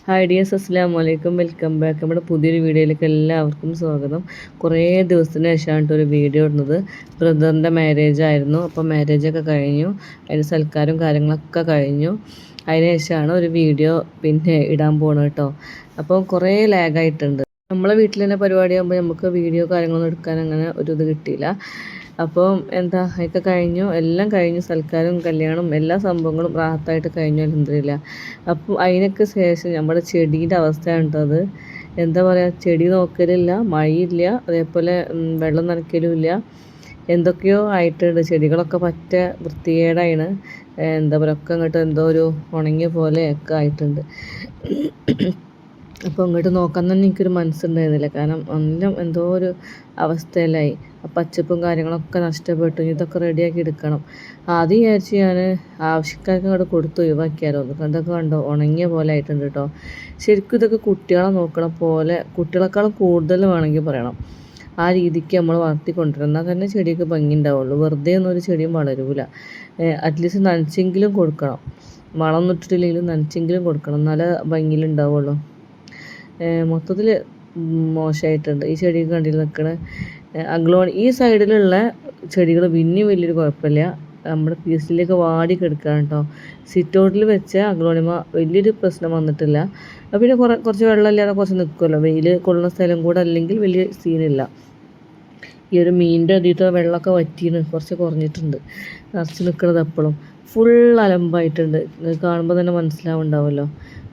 Hi dears, അസ്സലാമു അലൈക്കും. Welcome back. നമ്മുടെ പുതിയൊരു വീഡിയോയിലേക്ക് എല്ലാവർക്കും സ്വാഗതം. കുറേ ദിവസത്തിന് ശേഷമാണ് ഒരു വീഡിയോ ഇടുന്നത്. ബ്രദറിൻ്റെ മാരേജ് ആയിരുന്നു. അപ്പോൾ മാരേജൊക്കെ കഴിഞ്ഞു, അതിന് സൽക്കാരം കാര്യങ്ങളൊക്കെ കഴിഞ്ഞു. അതിന് ശേഷമാണ് ഒരു വീഡിയോ ഇടാൻ പോകുന്നത് കേട്ടോ. അപ്പോൾ കുറേ ലാഗായിട്ടുണ്ട്. നമ്മളെ വീട്ടിൽ തന്നെ പരിപാടിയാകുമ്പോൾ നമുക്ക് വീഡിയോ കാര്യങ്ങളൊന്നും എടുക്കാൻ അങ്ങനെ ഒരു ഇത് കിട്ടിയില്ല. അപ്പോൾ അതൊക്കെ കഴിഞ്ഞു, എല്ലാം കഴിഞ്ഞു. സൽക്കാരവും കല്യാണം എല്ലാ സംഭവങ്ങളും റാഹത്തായിട്ട് കഴിഞ്ഞു, അൽഹംദുലില്ലാ. അപ്പോൾ അതിനൊക്കെ ശേഷം നമ്മുടെ ചെടീൻ്റെ അവസ്ഥയാണ് അത്. പറയുക, ചെടി നോക്കലില്ല, മഴയില്ല, അതേപോലെ വെള്ളം നനയ്ക്കലുമില്ല. എന്തൊക്കെയോ ആയിട്ടുണ്ട്. ചെടികളൊക്കെ പറ്റ വൃത്തികേടാണ്. പറയുക, ഒക്കെ അങ്ങോട്ട് എന്തോ ഒരു ഉണങ്ങിയ പോലെയൊക്കെ ആയിട്ടുണ്ട്. അപ്പോൾ അങ്ങോട്ട് നോക്കാൻ തന്നെ എനിക്കൊരു മനസ്സുണ്ടായിരുന്നില്ല. കാരണം എല്ലാം എന്തോ ഒരു അവസ്ഥയിലായി. പച്ചപ്പും കാര്യങ്ങളൊക്കെ നഷ്ടപ്പെട്ടു. ഇതൊക്കെ റെഡിയാക്കി എടുക്കണം. ആദ്യം വിചാരിച്ച് ഞാൻ ആവശ്യക്കാർക്ക് അങ്ങോട്ട് കൊടുത്ത് ഒഴിവാക്കിയാലോ. ഇതൊക്കെ കണ്ടോ, ഉണങ്ങിയ പോലെ ആയിട്ടുണ്ട് കേട്ടോ. ശരിക്കും ഇതൊക്കെ കുട്ടികളെ നോക്കണ പോലെ, കുട്ടികളെക്കാളും കൂടുതൽ വേണമെങ്കിൽ പറയണം. ആ രീതിക്ക് നമ്മൾ വളർത്തിക്കൊണ്ടിരുന്നത്. എന്നാൽ തന്നെ ചെടിക്ക് ഭംഗി ഉണ്ടാവുള്ളൂ. വെറുതെ ഒന്നും ഒരു ചെടിയും വളരൂല. അറ്റ്ലീസ്റ്റ് നനച്ചെങ്കിലും കൊടുക്കണം. വളം ഇട്ടിട്ടില്ലെങ്കിലും നനച്ചെങ്കിലും കൊടുക്കണം, എന്നാലേ ഭംഗിയിലുണ്ടാവുള്ളൂ. മൊത്തത്തിൽ മോശമായിട്ടുണ്ട്. ഈ ചെടിയൊക്കെ കണ്ടിൽ നിൽക്കണ ഈ സൈഡിലുള്ള ചെടികൾ പിന്നെയും വലിയൊരു കുഴപ്പമില്ല. നമ്മുടെ പീസിലേക്ക് വാടി കിടക്കുകയാണ് കേട്ടോ. സിറ്റ് ഔട്ടിൽ വെച്ച അഗ്ലോണിമ വലിയൊരു പ്രശ്നം വന്നിട്ടില്ല. പിന്നെ കുറച്ച് വെള്ളമില്ലാതെ കുറച്ച് നിൽക്കുമല്ലോ, വെയിൽ കൊള്ളുന്ന സ്ഥലം കൂടെ അല്ലെങ്കിൽ വലിയ സീനില്ല. ഈ ഒരു മീനിൻ്റെ അടിയത്തെ വെള്ളമൊക്കെ വറ്റിയാണ്, കുറച്ച് കുറഞ്ഞിട്ടുണ്ട്. നിറച്ച് നിൽക്കുന്നത് എപ്പോഴും ഫുൾ അലമ്പായിട്ടുണ്ട്. കാണുമ്പോൾ തന്നെ മനസ്സിലാവുണ്ടാവുമല്ലോ.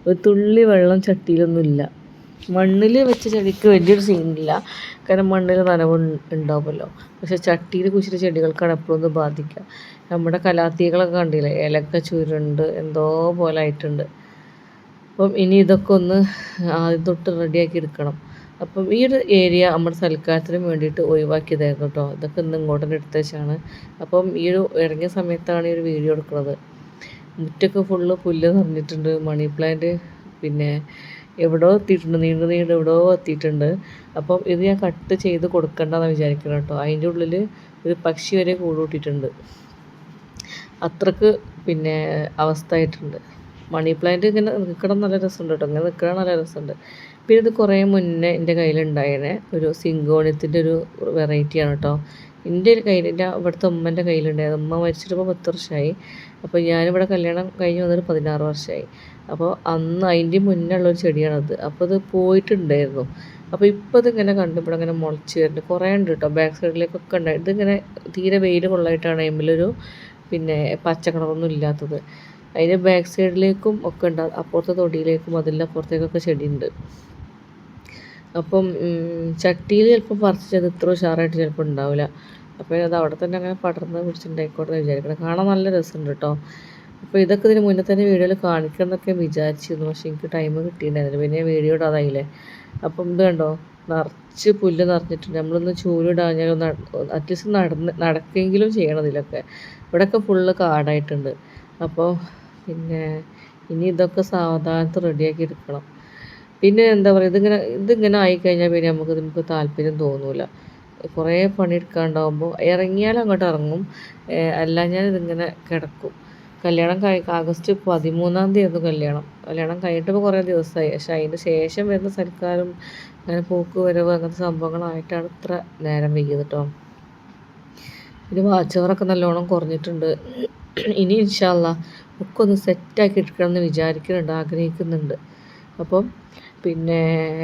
ഒരു തുള്ളി വെള്ളം ചട്ടിയിലൊന്നുമില്ല. മണ്ണിൽ വെച്ച ചെടിക്ക് വലിയൊരു സീനില്ല, കാരണം മണ്ണിൽ നനവ് ഉണ്ടാവുമല്ലോ. പക്ഷെ ചട്ടിയിൽ കുഴിച്ചിട്ട് ചെടികൾക്കാണ് എപ്പോഴും ഒന്ന് ബാധിക്കുക. നമ്മുടെ കലാത്തികളൊക്കെ കണ്ടില്ലേ, ഇലക്ക ചുരുണ്ട് എന്തോ പോലെ ആയിട്ടുണ്ട്. അപ്പം ഇനി ഇതൊക്കെ ഒന്ന് ആദ്യം തൊട്ട് റെഡിയാക്കി എടുക്കണം. അപ്പം ഈ ഒരു ഏരിയ നമ്മുടെ സൽക്കാരത്തിന് വേണ്ടിയിട്ട് ഒഴിവാക്കിയതായിരുന്നു കേട്ടോ. ഇതൊക്കെ ഇന്ന് ഇങ്ങോട്ട് എടുത്ത വെച്ചാണ്. അപ്പം ഈ ഒരു ഇറങ്ങിയ സമയത്താണ് ഈ ഒരു വീഡിയോ എടുക്കുന്നത്. മുറ്റൊക്കെ ഫുള്ള് പുല്ല് നിറഞ്ഞിട്ടുണ്ട്. മണി പ്ലാന്റ് എവിടെയോ എത്തിയിട്ടുണ്ട്, നീണ്ട് എവിടെയോ എത്തിയിട്ടുണ്ട്. അപ്പം ഇത് ഞാൻ കട്ട് ചെയ്ത് കൊടുക്കണ്ടെന്ന് വിചാരിക്കണം കേട്ടോ. അതിൻ്റെ ഉള്ളിൽ ഒരു പക്ഷി വരെ കൂടൂട്ടിയിട്ടുണ്ട്. അത്രക്ക് അവസ്ഥ ആയിട്ടുണ്ട്. മണി പ്ലാന്റ് ഇങ്ങനെ നിൽക്കണം നല്ല രസമുണ്ട് കേട്ടോ. ഇങ്ങനെ നിൽക്കണം നല്ല രസമുണ്ട്. പിന്നെ ഇത് കുറേ മുന്നേ എൻ്റെ കയ്യിലുണ്ടായിരുന്നെ ഒരു സിങ്കോണിയത്തിൻ്റെ ഒരു വെറൈറ്റിയാണ് കേട്ടോ. എൻ്റെ ഒരു കയ്യിൽ, എൻ്റെ ഇവിടുത്തെ ഉമ്മൻ്റെ കയ്യിലുണ്ടായത്. ഉമ്മ മരിച്ചിട്ടിപ്പോൾ 10 വർഷമായി. അപ്പോൾ ഞാനിവിടെ കല്യാണം കഴിഞ്ഞ് വന്നിട്ട് 16 വർഷമായി. അപ്പോൾ അന്ന് അതിൻ്റെ മുന്നേ ഉള്ളൊരു ചെടിയാണത്. അപ്പോൾ ഇത് പോയിട്ടുണ്ടായിരുന്നു. അപ്പോൾ ഇപ്പോൾ ഇതിങ്ങനെ കണ്ടു ഇവിടെ അങ്ങനെ മുളച്ച് വരുന്നുണ്ട്. കുറേ ഉണ്ട് കേട്ടോ, ബാക്ക് സൈഡിലേക്കൊക്കെ ഉണ്ടായി. ഇതിങ്ങനെ തീരെ വെയിൽ കൊള്ളായിട്ടാണ് അതിലൊരു പച്ച കളറൊന്നും ഇല്ലാത്തത്. അതിൻ്റെ ബാക്ക് സൈഡിലേക്കും ഒക്കെ ഉണ്ട്, അപ്പുറത്തെ തൊടിയിലേക്കും അതിൻ്റെ അപ്പുറത്തേക്കൊക്കെ ചെടിയുണ്ട്. അപ്പം ചട്ടിയിൽ ചിലപ്പോൾ പറിച്ചത് ഇത്ര ഉഷാറായിട്ട് ചിലപ്പോൾ ഉണ്ടാവില്ല. അപ്പോൾ അത് അവിടെ തന്നെ അങ്ങനെ പടർന്ന് പിടിച്ചിട്ടുണ്ടായിക്കോട്ടെ എന്ന് വിചാരിക്കണം. കാണാൻ നല്ല രസമുണ്ട് കേട്ടോ. അപ്പോൾ ഇതൊക്കെ ഇതിന് മുന്നേ തന്നെ വീഡിയോയിൽ കാണിക്കണം എന്നൊക്കെ വിചാരിച്ചിരുന്നു, പക്ഷേ എനിക്ക് ടൈം കിട്ടിയിട്ടുണ്ടായിരുന്നില്ല. പിന്നെ വീഡിയോ ഇടാതായില്ലേ. അപ്പം ഇത് കണ്ടോ, നിറച്ച് പുല്ല് നിറഞ്ഞിട്ടുണ്ട്. നമ്മളൊന്ന് ചൂലിടാഞ്ഞാൽ അറ്റ്ലീസ്റ്റ് നടക്കെങ്കിലും ചെയ്യണം ഇതിലൊക്കെ. ഇവിടെയൊക്കെ ഫുള്ള് കാടായിട്ടുണ്ട്. അപ്പോൾ ഇനി ഇതൊക്കെ സാവധാനത്ത് റെഡിയാക്കി എടുക്കണം. പറയുക, ഇതിങ്ങനെ ആയിക്കഴിഞ്ഞാൽ പിന്നെ നമുക്ക് താല്പര്യം തോന്നില്ല. കുറേ പണിയെടുക്കാണ്ടാവുമ്പോൾ ഇറങ്ങിയാൽ അങ്ങോട്ട് ഇറങ്ങും, അല്ലാഞ്ഞാൽ ഇതിങ്ങനെ കിടക്കും. കല്യാണം ആഗസ്റ്റ് 13-ാം തീയതി ആയിരുന്നു കല്യാണം കഴിഞ്ഞിട്ടിപ്പോൾ കുറേ ദിവസമായി. പക്ഷേ അതിന് ശേഷം വരുന്ന സൽക്കാരം അങ്ങനെ പോക്ക് വരവ് അങ്ങനത്തെ സംഭവങ്ങളായിട്ടാണ് ഇത്ര നേരം വൈകിയത് കേട്ടോ. പിന്നെ വാച്ചവറൊക്കെ നല്ലോണം കുറഞ്ഞിട്ടുണ്ട്. ഇനി ഇൻഷാ അല്ലാഹ് ഒക്കെ ഒന്ന് സെറ്റാക്കി എടുക്കണം എന്ന് വിചാരിക്കുന്നുണ്ട്, ആഗ്രഹിക്കുന്നുണ്ട്. അപ്പം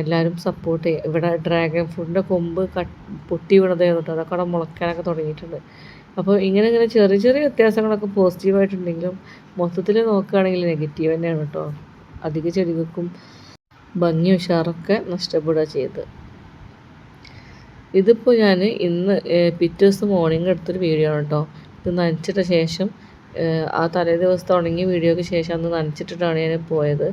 എല്ലാവരും സപ്പോർട്ട് ചെയ്യുക. ഇവിടെ ഡ്രാഗൺ ഫ്രൂട്ടിൻ്റെ കൊമ്പ് പൊട്ടി വീണതായിരുന്നു കേട്ടോ. അതൊക്കെ അവിടെ മുളയ്ക്കാനൊക്കെ തുടങ്ങിയിട്ടുണ്ട്. അപ്പോൾ ഇങ്ങനെ ചെറിയ ചെറിയ വ്യത്യാസങ്ങളൊക്കെ പോസിറ്റീവായിട്ടുണ്ടെങ്കിലും മൊത്തത്തിൽ നോക്കുകയാണെങ്കിൽ നെഗറ്റീവ് തന്നെയാണ് കേട്ടോ. അധിക ചെടികൾക്കും ഭംഗി ഉഷാറൊക്കെ നഷ്ടപ്പെടുക ചെയ്ത്. ഇതിപ്പോൾ ഞാൻ ഇന്ന് പിറ്റേ ദിവസം മോർണിംഗ് എടുത്തൊരു വീഡിയോ ആണ് കേട്ടോ. ഇത് നനച്ചിട്ട ശേഷം ആ തലേ ദിവസത്തെ ഉണങ്ങിയ വീഡിയോയ്ക്ക് ശേഷം അന്ന് നനച്ചിട്ടിട്ടാണ് ഞാൻ പോയത്.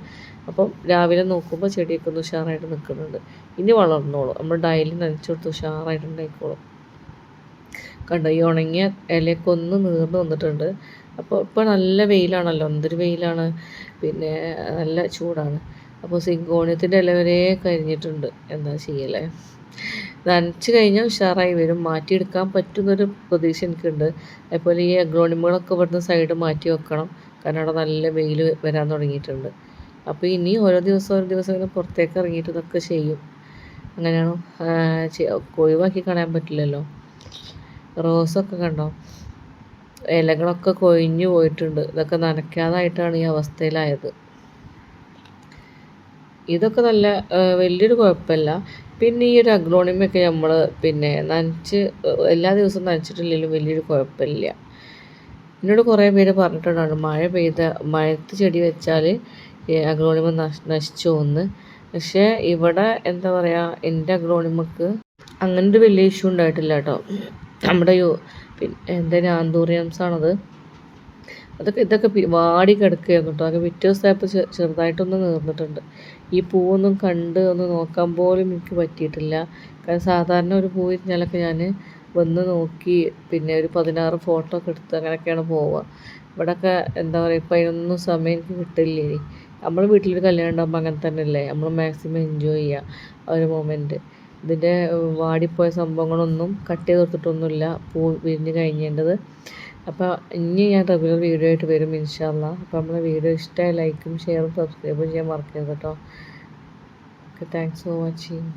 അപ്പം രാവിലെ നോക്കുമ്പോൾ ചെടിയൊക്കെ ഒന്ന് ഉഷാറായിട്ട് നിൽക്കുന്നുണ്ട്. ഇനി വളർന്നോളൂ, നമ്മൾ ഡെയിലി നനച്ചു കൊടുത്ത് ഉഷാറായിട്ടുണ്ടായിക്കോളും. കണ്ടോ, ഈ ഉണങ്ങിയ ഇലയൊക്കെ ഒന്ന് നീർന്ന് വന്നിട്ടുണ്ട്. അപ്പോൾ ഇപ്പോൾ നല്ല വെയിലാണല്ലോ, എന്തൊരു വെയിലാണ്, നല്ല ചൂടാണ്. അപ്പോൾ സിങ്കോണിയത്തിൻ്റെ ഇല വരെ കരിഞ്ഞിട്ടുണ്ട്. എന്താ ചെയ്യലേ, നനച്ച് കഴിഞ്ഞാൽ ഉഷാറായി വരും. മാറ്റിയെടുക്കാൻ പറ്റുന്നൊരു പ്രതീക്ഷ എനിക്കുണ്ട്. അതുപോലെ ഈ അഗ്ലോണിമകളൊക്കെ ഇവിടുന്ന് സൈഡ് മാറ്റി വെക്കണം, കാരണം അവിടെ നല്ല വെയിൽ വരാൻ തുടങ്ങിയിട്ടുണ്ട്. അപ്പോൾ ഇനി ഓരോ ദിവസം ഇങ്ങനെ പുറത്തേക്ക് ഇറങ്ങിയിട്ട് ഇതൊക്കെ ചെയ്യും. അങ്ങനെയാണ് ഒഴിവാക്കി കളയാൻ പറ്റില്ലല്ലോ. റോസൊക്കെ കണ്ടോ, ഇലകളൊക്കെ കൊഴിഞ്ഞു പോയിട്ടുണ്ട്. ഇതൊക്കെ നനയ്ക്കാതായിട്ടാണ് ഈ അവസ്ഥയിലായത്. ഇതൊക്കെ നല്ല വലിയൊരു കുഴപ്പമില്ല. പിന്നെ ഈ ഒരു അഗ്ലോണിമയൊക്കെ നമ്മൾ പിന്നെ എല്ലാ ദിവസവും നനച്ചിട്ടില്ലെങ്കിലും വലിയൊരു കുഴപ്പമില്ല. എന്നോട് കുറേ പേര് പറഞ്ഞിട്ടുണ്ടായിരുന്നു മഴയത്ത് ചെടി വെച്ചാൽ അഗ്ലോണിമ നശിച്ചു പോകുന്നു. പക്ഷേ ഇവിടെ എന്താ പറയുക, എൻ്റെ അഗ്ലോണിമക്ക് അങ്ങനൊരു വലിയ ഇഷ്യൂ ഉണ്ടായിട്ടില്ല കേട്ടോ. നമ്മുടെ പിന്നെ ആന്തൂറിയംസാണത്. ഇതൊക്കെ വാടി കിടക്കുകയായിരുന്നു കേട്ടോ. അതൊക്കെ പിറ്റേ ദിവസമായപ്പോൾ ചെറുതായിട്ടൊന്ന് നീർന്നിട്ടുണ്ട്. ഈ പൂവൊന്നും കണ്ട് ഒന്ന് നോക്കാൻ പോലും എനിക്ക് പറ്റിയിട്ടില്ല. കാരണം സാധാരണ ഒരു പൂ വിരിഞ്ഞാലൊക്കെ ഞാൻ വന്ന് നോക്കി പിന്നെ ഒരു 16 ഫോട്ടോ ഒക്കെ എടുത്ത് അങ്ങനെയൊക്കെയാണ് പോവുക. ഇവിടെയൊക്കെ എന്താ പറയുക, ഇപ്പം അതിനൊന്നും സമയം എനിക്ക് കിട്ടില്ല. ഇനി നമ്മൾ വീട്ടിലൊരു കല്യാണം ഉണ്ടാകുമ്പോൾ അങ്ങനെ തന്നെയല്ലേ, നമ്മൾ മാക്സിമം എൻജോയ് ചെയ്യുക ആ ഒരു മൊമെൻറ്റ്. ഇതിൻ്റെ വാടിപ്പോയ സംഭവങ്ങളൊന്നും കട്ട് ചെയ്ത് കൊടുത്തിട്ടൊന്നുമില്ല, പൂ വിരിഞ്ഞ് കഴിഞ്ഞേണ്ടത്. അപ്പോൾ ഇനി ഞാൻ റെഗുലർ വീഡിയോ ആയിട്ട് വരും ഇൻഷാ അല്ലാഹ്. അപ്പോൾ നമ്മളെ വീഡിയോ ഇഷ്ടമായി ലൈക്കും ഷെയറും സബ്സ്ക്രൈബും ചെയ്യാൻ മറക്കരുത് കേട്ടോ. Okay, thanks for watching.